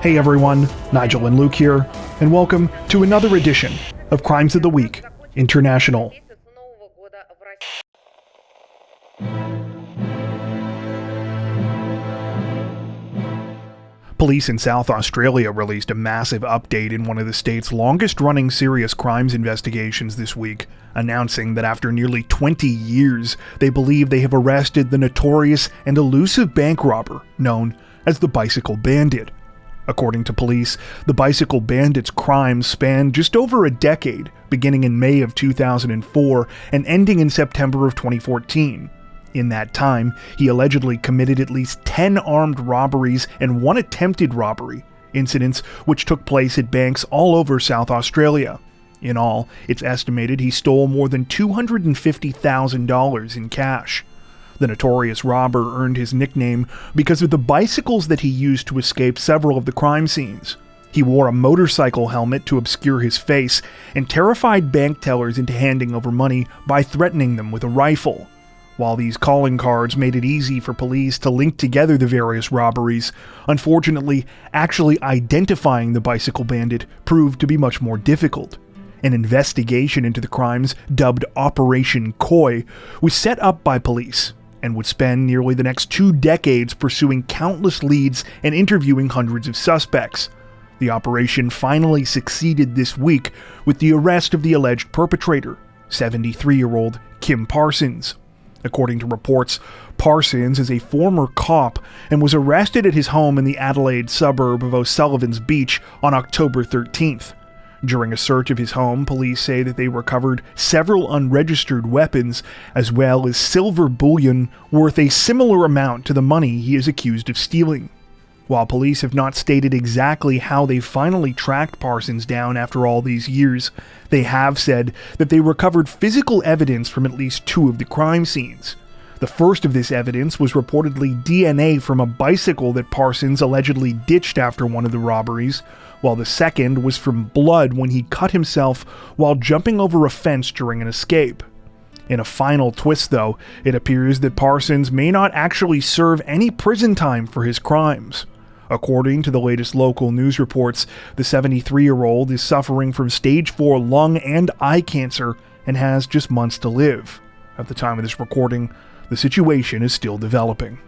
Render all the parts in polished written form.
Hey everyone, Nigel and Luke here, and welcome to another edition of Crimes of the Week International. Police in South Australia released a massive update in one of the state's longest-running serious crimes investigations this week, announcing that after nearly 20 years, they believe they have arrested the notorious and elusive bank robber known as the Bicycle Bandit. According to police, the Bicycle Bandit's crimes spanned just over a decade, beginning in May of 2004 and ending in September of 2014. In that time, he allegedly committed at least 10 armed robberies and one attempted robbery, incidents which took place at banks all over South Australia. In all, it's estimated he stole more than $250,000 in cash. The notorious robber earned his nickname because of the bicycles that he used to escape several of the crime scenes. He wore a motorcycle helmet to obscure his face and terrified bank tellers into handing over money by threatening them with a rifle. While these calling cards made it easy for police to link together the various robberies, unfortunately, actually identifying the Bicycle Bandit proved to be much more difficult. An investigation into the crimes, dubbed Operation Koi, was set up by police and would spend nearly the next 2 decades pursuing countless leads and interviewing hundreds of suspects. The operation finally succeeded this week with the arrest of the alleged perpetrator, 73-year-old Kim Parsons. According to reports, Parsons is a former cop and was arrested at his home in the Adelaide suburb of O'Sullivan's Beach on October 13th. During a search of his home, police say that they recovered several unregistered weapons, as well as silver bullion worth a similar amount to the money he is accused of stealing. While police have not stated exactly how they finally tracked Parsons down after all these years, they have said that they recovered physical evidence from at least 2 of the crime scenes. The first of this evidence was reportedly DNA from a bicycle that Parsons allegedly ditched after one of the robberies, while the second was from blood when he cut himself while jumping over a fence during an escape. In a final twist, though, it appears that Parsons may not actually serve any prison time for his crimes. According to the latest local news reports, the 73-year-old is suffering from stage 4 lung and eye cancer and has just months to live. At the time of this recording, the situation is still developing.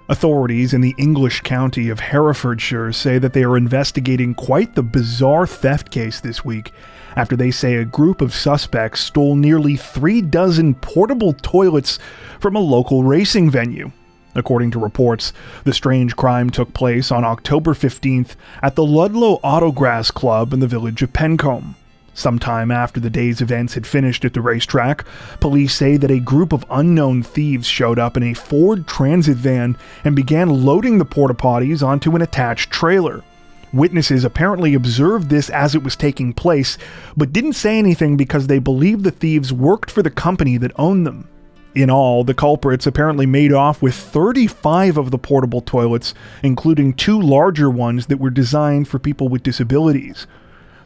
Authorities in the English county of Herefordshire say that they are investigating quite the bizarre theft case this week after they say a group of suspects stole nearly 3 dozen portable toilets from a local racing venue. According to reports, the strange crime took place on October 15th at the Ludlow Autograss Club in the village of Pencombe. Sometime after the day's events had finished at the racetrack, police say that a group of unknown thieves showed up in a Ford Transit van and began loading the porta-potties onto an attached trailer. Witnesses apparently observed this as it was taking place, but didn't say anything because they believed the thieves worked for the company that owned them. In all, the culprits apparently made off with 35 of the portable toilets, including 2 larger ones that were designed for people with disabilities.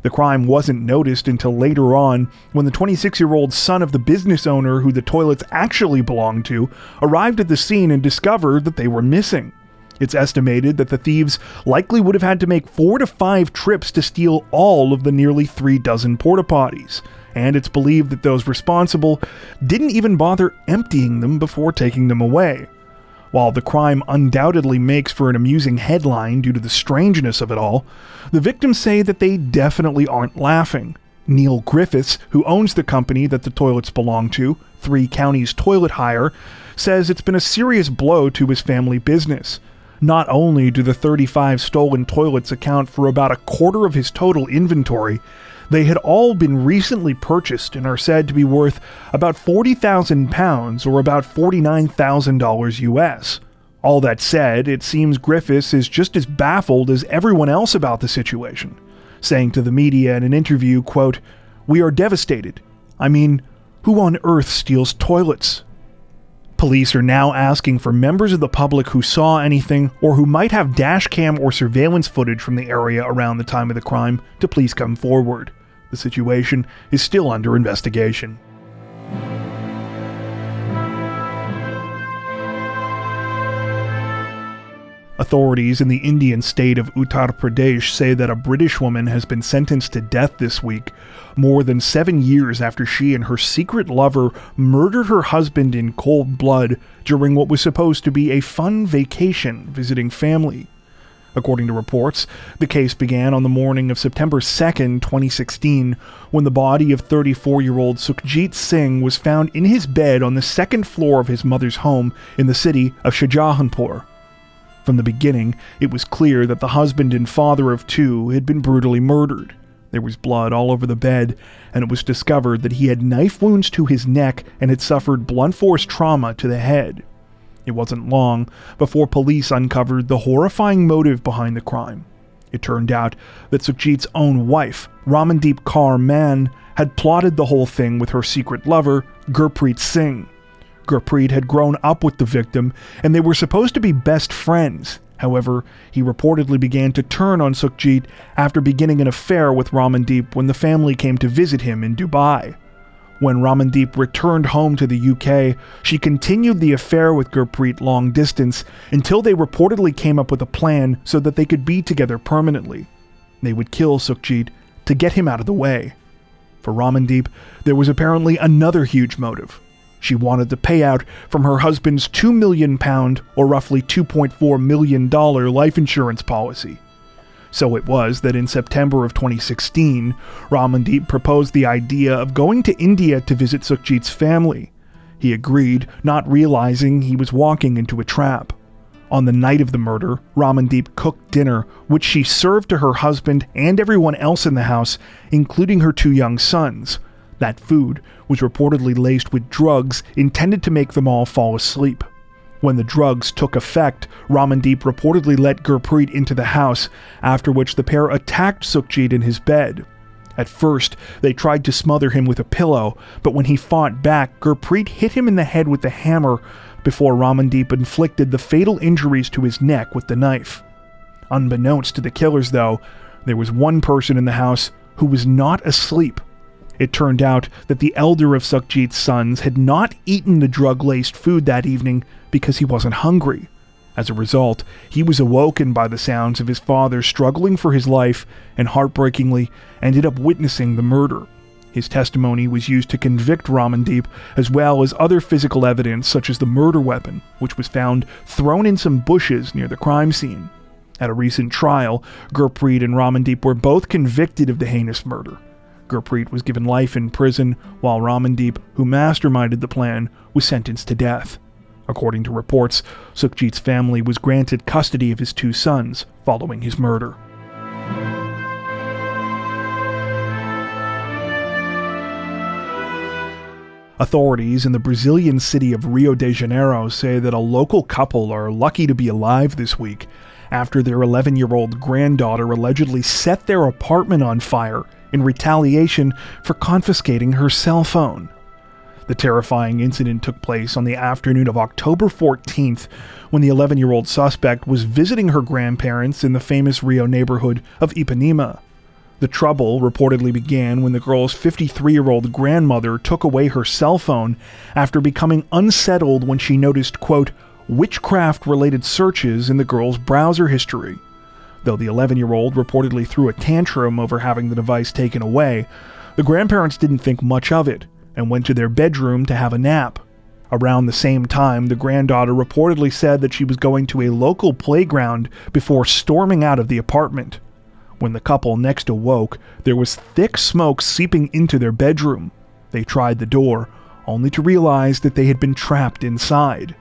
The crime wasn't noticed until later on, when the 26-year-old son of the business owner who the toilets actually belonged to arrived at the scene and discovered that they were missing. It's estimated that the thieves likely would have had to make 4 to 5 trips to steal all of the nearly 3 dozen porta-potties, and it's believed that those responsible didn't even bother emptying them before taking them away. While the crime undoubtedly makes for an amusing headline due to the strangeness of it all, the victims say that they definitely aren't laughing. Neil Griffiths, who owns the company that the toilets belong to, 3 Counties Toilet Hire, says it's been a serious blow to his family business. Not only do the 35 stolen toilets account for about a quarter of his total inventory, they had all been recently purchased and are said to be worth about £40,000 or about $49,000 US. All that said, it seems Griffiths is just as baffled as everyone else about the situation, saying to the media in an interview, quote, "We are devastated. I mean, who on earth steals toilets?" Police are now asking for members of the public who saw anything or who might have dashcam or surveillance footage from the area around the time of the crime to please come forward. The situation is still under investigation. Authorities in the Indian state of Uttar Pradesh say that a British woman has been sentenced to death this week, more than 7 years after she and her secret lover murdered her husband in cold blood during what was supposed to be a fun vacation visiting family. According to reports, the case began on the morning of September 2nd, 2016, when the body of 34-year-old Sukhjit Singh was found in his bed on the second floor of his mother's home in the city of Shahjahanpur. From the beginning, it was clear that the husband and father of two had been brutally murdered. There was blood all over the bed, and it was discovered that he had knife wounds to his neck and had suffered blunt force trauma to the head. It wasn't long before police uncovered the horrifying motive behind the crime. It turned out that Sukhjit's own wife, Ramandeep Kaur Mann, had plotted the whole thing with her secret lover, Gurpreet Singh. Gurpreet had grown up with the victim, and they were supposed to be best friends. However, he reportedly began to turn on Sukhjit after beginning an affair with Ramandeep when the family came to visit him in Dubai. When Ramandeep returned home to the UK, she continued the affair with Gurpreet long distance until they reportedly came up with a plan so that they could be together permanently. They would kill Sukhjit to get him out of the way. For Ramandeep, there was apparently another huge motive. She wanted the payout from her husband's £2 million, or roughly $2.4 million life insurance policy. So it was that in September of 2016, Ramandeep proposed the idea of going to India to visit Sukhjit's family. He agreed, not realizing he was walking into a trap. On the night of the murder, Ramandeep cooked dinner, which she served to her husband and everyone else in the house, including her 2 young sons. That food was reportedly laced with drugs intended to make them all fall asleep. When the drugs took effect, Ramandeep reportedly let Gurpreet into the house, after which the pair attacked Sukhjit in his bed. At first, they tried to smother him with a pillow, but when he fought back, Gurpreet hit him in the head with the hammer before Ramandeep inflicted the fatal injuries to his neck with the knife. Unbeknownst to the killers, though, there was one person in the house who was not asleep. It turned out that the elder of Sukhjit's sons had not eaten the drug-laced food that evening because he wasn't hungry. As a result, he was awoken by the sounds of his father struggling for his life and heartbreakingly ended up witnessing the murder. His testimony was used to convict Ramandeep, as well as other physical evidence such as the murder weapon, which was found thrown in some bushes near the crime scene. At a recent trial, Gurpreet and Ramandeep were both convicted of the heinous murder. Gurpreet was given life in prison, while Ramandeep, who masterminded the plan, was sentenced to death. According to reports, Sukhjit's family was granted custody of his 2 sons following his murder. Authorities in the Brazilian city of Rio de Janeiro say that a local couple are lucky to be alive this week after their 11-year-old granddaughter allegedly set their apartment on fire in retaliation for confiscating her cell phone. The terrifying incident took place on the afternoon of October 14th, when the 11-year-old suspect was visiting her grandparents in the famous Rio neighborhood of Ipanema. The trouble reportedly began when the girl's 53-year-old grandmother took away her cell phone after becoming unsettled when she noticed, quote, witchcraft-related searches in the girl's browser history. Though the 11-year-old reportedly threw a tantrum over having the device taken away, the grandparents didn't think much of it and went to their bedroom to have a nap. Around the same time, the granddaughter reportedly said that she was going to a local playground before storming out of the apartment. When the couple next awoke, there was thick smoke seeping into their bedroom. They tried the door, only to realize that they had been trapped inside.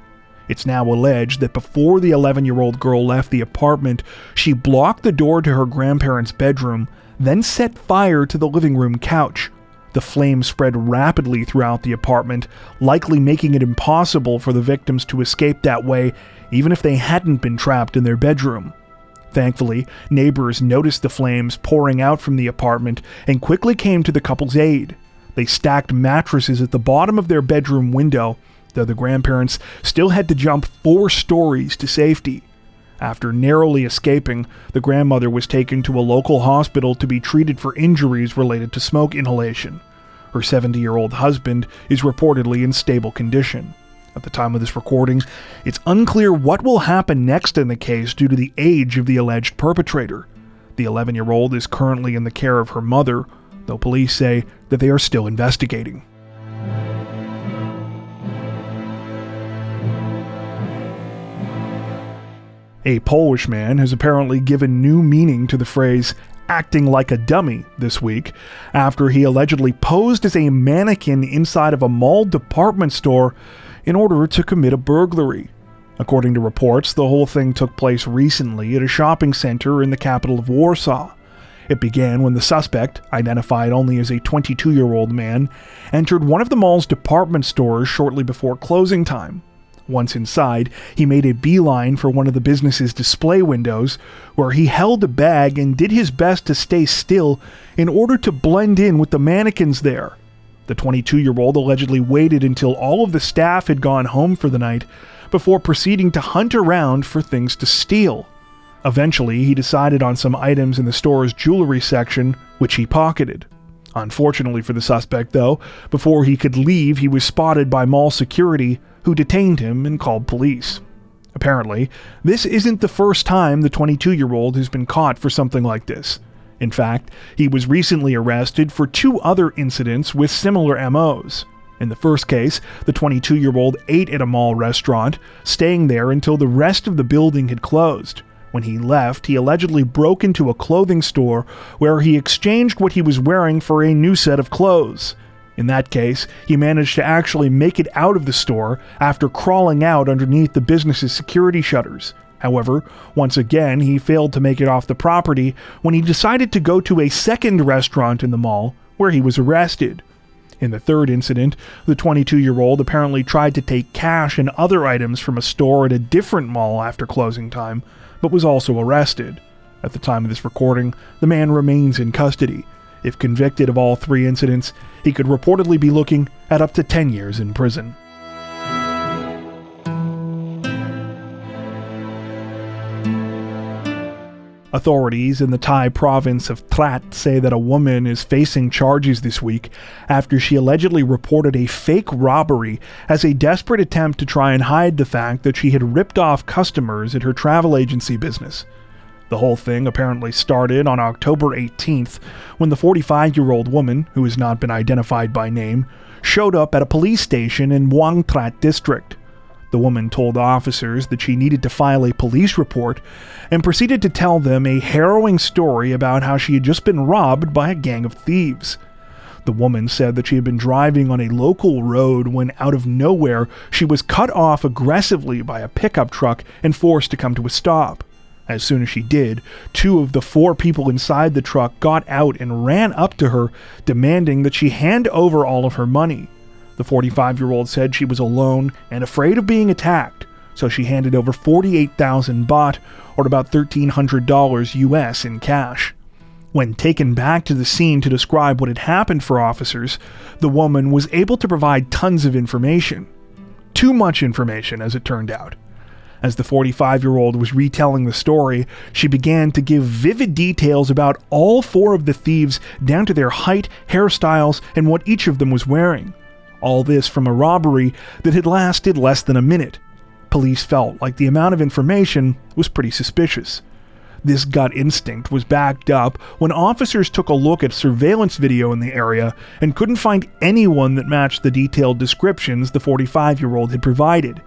It's now alleged that before the 11-year-old girl left the apartment, she blocked the door to her grandparents' bedroom, then set fire to the living room couch. The flames spread rapidly throughout the apartment, likely making it impossible for the victims to escape that way, even if they hadn't been trapped in their bedroom. Thankfully, neighbors noticed the flames pouring out from the apartment and quickly came to the couple's aid. They stacked mattresses at the bottom of their bedroom window, though the grandparents still had to jump 4 stories to safety. After narrowly escaping, the grandmother was taken to a local hospital to be treated for injuries related to smoke inhalation. Her 70-year-old husband is reportedly in stable condition. At the time of this recording, it's unclear what will happen next in the case due to the age of the alleged perpetrator. The 11-year-old is currently in the care of her mother, though police say that they are still investigating. A Polish man has apparently given new meaning to the phrase acting like a dummy this week after he allegedly posed as a mannequin inside of a mall department store in order to commit a burglary. According to reports, the whole thing took place recently at a shopping center in the capital of Warsaw. It began when the suspect, identified only as a 22-year-old man, entered one of the mall's department stores shortly before closing time. Once inside, he made a beeline for one of the business's display windows, where he held a bag and did his best to stay still in order to blend in with the mannequins there. The 22-year-old allegedly waited until all of the staff had gone home for the night before proceeding to hunt around for things to steal. Eventually, he decided on some items in the store's jewelry section, which he pocketed. Unfortunately for the suspect, though, before he could leave, he was spotted by mall security, who detained him and called police. Apparently, this isn't the first time the 22-year-old has been caught for something like this. In fact, he was recently arrested for 2 other incidents with similar MOs. In the first case, the 22-year-old ate at a mall restaurant, staying there until the rest of the building had closed. When he left, he allegedly broke into a clothing store where he exchanged what he was wearing for a new set of clothes. In that case, he managed to actually make it out of the store after crawling out underneath the business's security shutters. However, once again, he failed to make it off the property when he decided to go to a second restaurant in the mall, where he was arrested. In the third incident, the 22-year-old apparently tried to take cash and other items from a store at a different mall after closing time, but was also arrested. At the time of this recording, the man remains in custody. If convicted of all 3 incidents, he could reportedly be looking at up to 10 years in prison. Authorities in the Thai province of Trat say that a woman is facing charges this week after she allegedly reported a fake robbery as a desperate attempt to try and hide the fact that she had ripped off customers at her travel agency business. The whole thing apparently started on October 18th when the 45-year-old woman, who has not been identified by name, showed up at a police station in Mueang Trat district. The woman told officers that she needed to file a police report and proceeded to tell them a harrowing story about how she had just been robbed by a gang of thieves. The woman said that she had been driving on a local road when out of nowhere she was cut off aggressively by a pickup truck and forced to come to a stop. As soon as she did, 2 of the 4 people inside the truck got out and ran up to her, demanding that she hand over all of her money. The 45-year-old said she was alone and afraid of being attacked, so she handed over 48,000 baht, or about $1,300 US in cash. When taken back to the scene to describe what had happened for officers, the woman was able to provide tons of information. Too much information, as it turned out. As the 45-year-old was retelling the story, she began to give vivid details about all 4 of the thieves, down to their height, hairstyles, and what each of them was wearing. All this from a robbery that had lasted less than a minute. Police felt like the amount of information was pretty suspicious. This gut instinct was backed up when officers took a look at surveillance video in the area and couldn't find anyone that matched the detailed descriptions the 45-year-old had provided.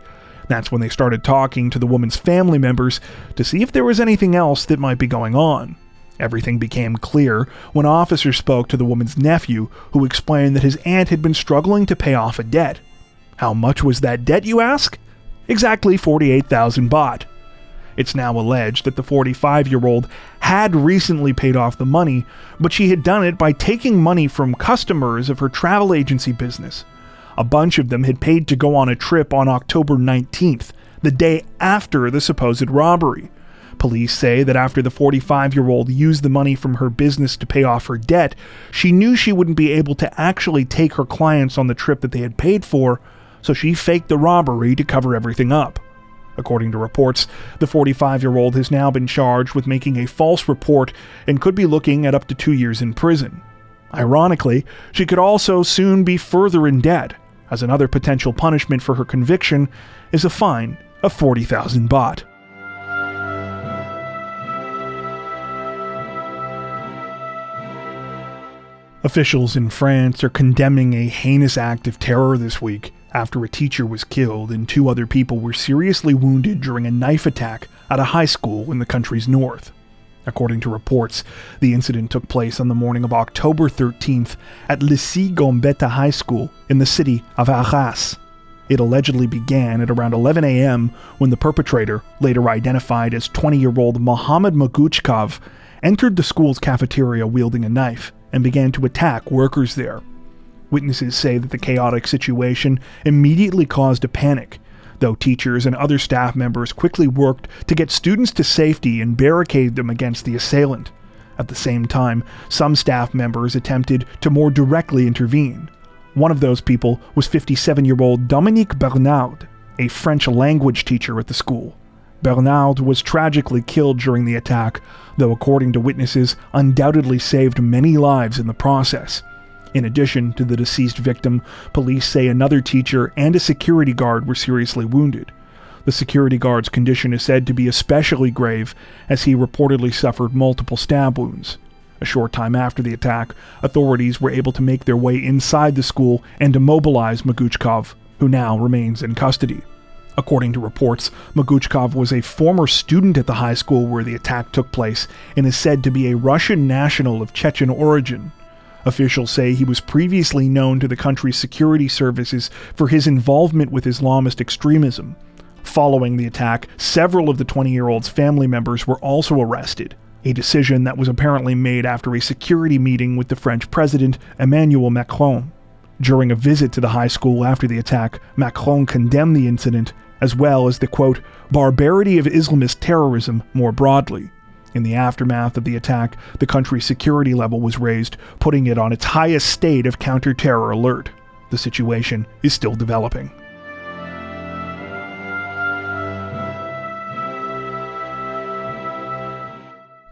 That's when they started talking to the woman's family members to see if there was anything else that might be going on. Everything became clear when officers spoke to the woman's nephew, who explained that his aunt had been struggling to pay off a debt. How much was that debt, you ask? Exactly 48,000 baht. It's now alleged that the 45-year-old had recently paid off the money, but she had done it by taking money from customers of her travel agency business. A bunch of them had paid to go on a trip on October 19th, the day after the supposed robbery. Police say that after the 45-year-old used the money from her business to pay off her debt, she knew she wouldn't be able to actually take her clients on the trip that they had paid for, so she faked the robbery to cover everything up. According to reports, the 45-year-old has now been charged with making a false report and could be looking at up to 2 years in prison. Ironically, she could also soon be further in debt. as another potential punishment for her conviction is a fine of 40,000 baht. Officials in France are condemning a heinous act of terror this week after a teacher was killed and 2 other people were seriously wounded during a knife attack at a high school in the country's north. According to reports, the incident took place on the morning of October 13th at Lycée Gambetta High School in the city of Arras. It allegedly began at around 11 a.m. when the perpetrator, later identified as 20-year-old Mohamed Maguchkov, entered the school's cafeteria wielding a knife and began to attack workers there. Witnesses say that the chaotic situation immediately caused a panic, though teachers and other staff members quickly worked to get students to safety and barricade them against the assailant. At the same time, some staff members attempted to more directly intervene. One of those people was 57-year-old Dominique Bernard, a French language teacher at the school. Bernard was tragically killed during the attack, though according to witnesses, undoubtedly saved many lives in the process. In addition to the deceased victim, police say another teacher and a security guard were seriously wounded. The security guard's condition is said to be especially grave, as he reportedly suffered multiple stab wounds. A short time after the attack, authorities were able to make their way inside the school and immobilize Maguchkov, who now remains in custody. According to reports, Maguchkov was a former student at the high school where the attack took place and is said to be a Russian national of Chechen origin. Officials say he was previously known to the country's security services for his involvement with Islamist extremism. Following the attack, several of the 20-year-old's family members were also arrested, a decision that was apparently made after a security meeting with the French president, Emmanuel Macron. During a visit to the high school after the attack, Macron condemned the incident, as well as the, quote, barbarity of Islamist terrorism more broadly. In the aftermath of the attack, the country's security level was raised, putting it on its highest state of counter-terror alert. The situation is still developing.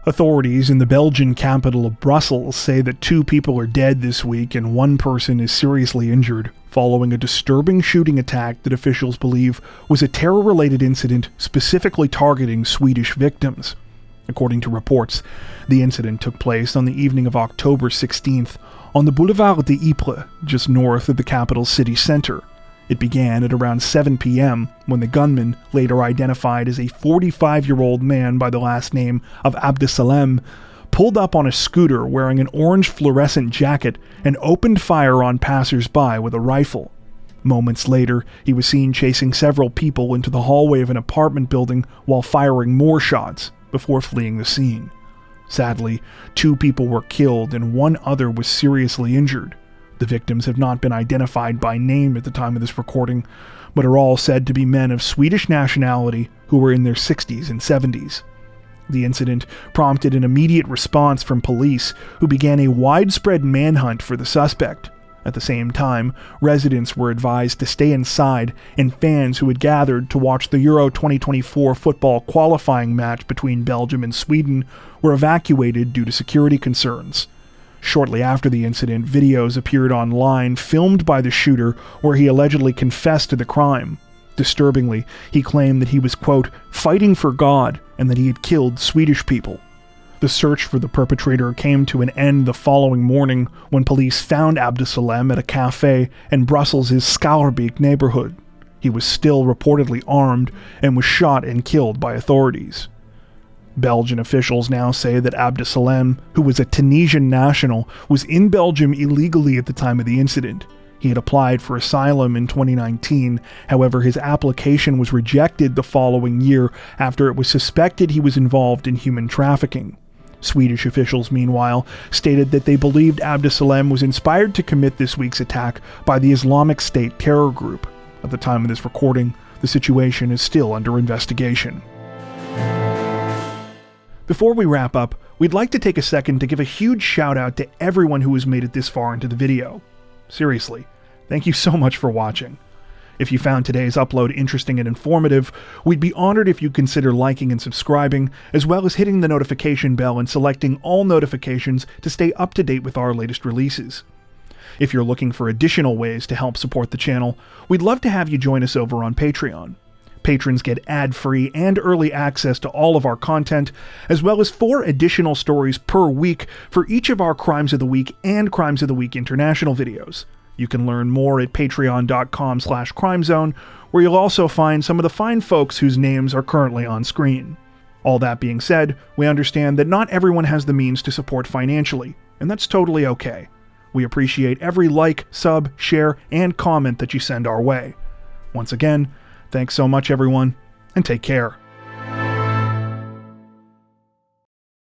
Authorities in the Belgian capital of Brussels say that 2 people are dead this week and 1 person is seriously injured, following a disturbing shooting attack that officials believe was a terror-related incident specifically targeting Swedish victims. According to reports, the incident took place on the evening of October 16th on the Boulevard de Ypres, just north of the capital's city center. It began at around 7 p.m. when the gunman, later identified as a 45-year-old man by the last name of Abdesalem, pulled up on a scooter wearing an orange fluorescent jacket and opened fire on passers-by with a rifle. Moments later, he was seen chasing several people into the hallway of an apartment building while firing more shots before fleeing the scene. Sadly, 2 people were killed and 1 other was seriously injured. The victims have not been identified by name at the time of this recording, but are all said to be men of Swedish nationality who were in their 60s and 70s. The incident prompted an immediate response from police, who began a widespread manhunt for the suspect. At the same time, residents were advised to stay inside, and fans who had gathered to watch the Euro 2024 football qualifying match between Belgium and Sweden were evacuated due to security concerns. Shortly after the incident, videos appeared online filmed by the shooter where he allegedly confessed to the crime. Disturbingly, he claimed that he was, quote, fighting for God and that he had killed Swedish people. The search for the perpetrator came to an end the following morning when police found Abdesalem at a cafe in Brussels' Schouwburg neighborhood. He was still reportedly armed and was shot and killed by authorities. Belgian officials now say that Abdesalem, who was a Tunisian national, was in Belgium illegally at the time of the incident. He had applied for asylum in 2019, however his application was rejected the following year after it was suspected he was involved in human trafficking. Swedish officials, meanwhile, stated that they believed Abdesalem was inspired to commit this week's attack by the Islamic State terror group. At the time of this recording, the situation is still under investigation. Before we wrap up, we'd like to take a second to give a huge shout out to everyone who has made it this far into the video. Seriously, thank you so much for watching. If you found today's upload interesting and informative, we'd be honored if you'd consider liking and subscribing, as well as hitting the notification bell and selecting all notifications to stay up to date with our latest releases. If you're looking for additional ways to help support the channel, we'd love to have you join us over on Patreon. Patrons get ad-free and early access to all of our content, as well as 4 additional stories per week for each of our Crimes of the Week and Crimes of the Week International videos. You can learn more at patreon.com/crimezone, where you'll also find some of the fine folks whose names are currently on screen. All that being said, we understand that not everyone has the means to support financially, and that's totally okay. We appreciate every like, sub, share, and comment that you send our way. Once again, thanks so much everyone, and take care.